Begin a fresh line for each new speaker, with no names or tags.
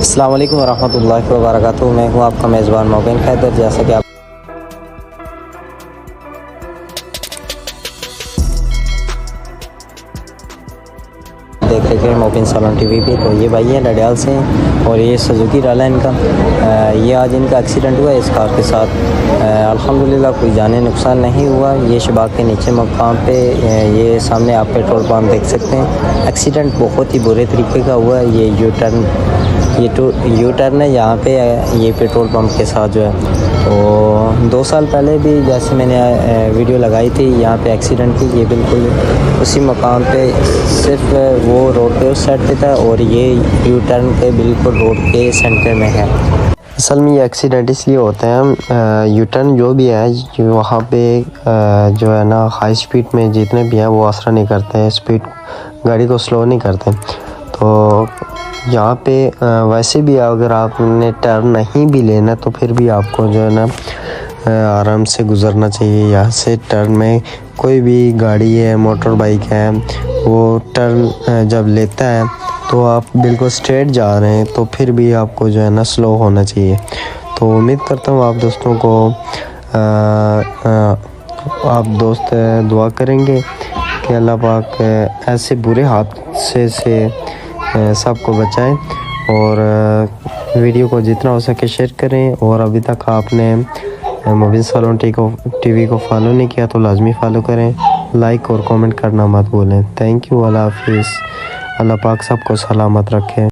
अस्सलाम वालेकुम वरहमतुल्लाहि वबरकातुहू। मैं हूँ आपका मेज़बान मोबिन खैदर। जैसा कि आप देख रहे हैं मोबिन सैलून टीवी पे, तो ये भाई हैं डडियाल से हैं और ये सुजुकी रैला इनका। ये आज इनका एक्सीडेंट हुआ इस कार के साथ। अल्हम्दुलिल्लाह कोई जाने नुकसान नहीं हुआ। ये शबाग के नीचे मकाम पे, ये सामने आप पेट्रोल पंप देख सकते हैं। एक्सीडेंट बहुत ही बुरे तरीके का हुआ। ये यू टर्न है यहाँ पे, ये पेट्रोल पंप के साथ जो है। तो 2 साल पहले भी जैसे मैंने वीडियो लगाई थी यहाँ पे एक्सीडेंट की, ये बिल्कुल उसी मकाम पे, सिर्फ वो रोड पे उस साइड पे था और ये यू टर्न पे बिल्कुल रोड के सेंटर में है। असल में ये एक्सीडेंट इसलिए होते हैं, यू टर्न जो भी है वहाँ पे जो है ना हाई स्पीड में जितने भी हैं वो असर नहीं करते हैं, स्पीड गाड़ी को स्लो नहीं करते। तो यहाँ पे वैसे भी अगर आपने टर्न नहीं भी लेना तो फिर भी आपको जो है ना आराम से गुज़रना चाहिए। यहाँ से टर्न में कोई भी गाड़ी है, मोटर बाइक है, वो टर्न जब लेता है तो आप बिल्कुल स्ट्रेट जा रहे हैं तो फिर भी आपको जो है ना स्लो होना चाहिए। तो उम्मीद करता हूँ आप दोस्तों को आप दोस्त दुआ करेंगे कि अल्लाह पाक ऐसे बुरे हादसे से सबको बचाएं। और वीडियो को जितना हो सके शेयर करें। और अभी तक आपने मोबिन सैलून टीवी को फॉलो नहीं किया तो लाजमी फ़ॉलो करें, लाइक और कमेंट करना मत भूलें। थैंक यू, अल्लाह हाफिज़। अल्लाह पाक सबको सलामत रखे।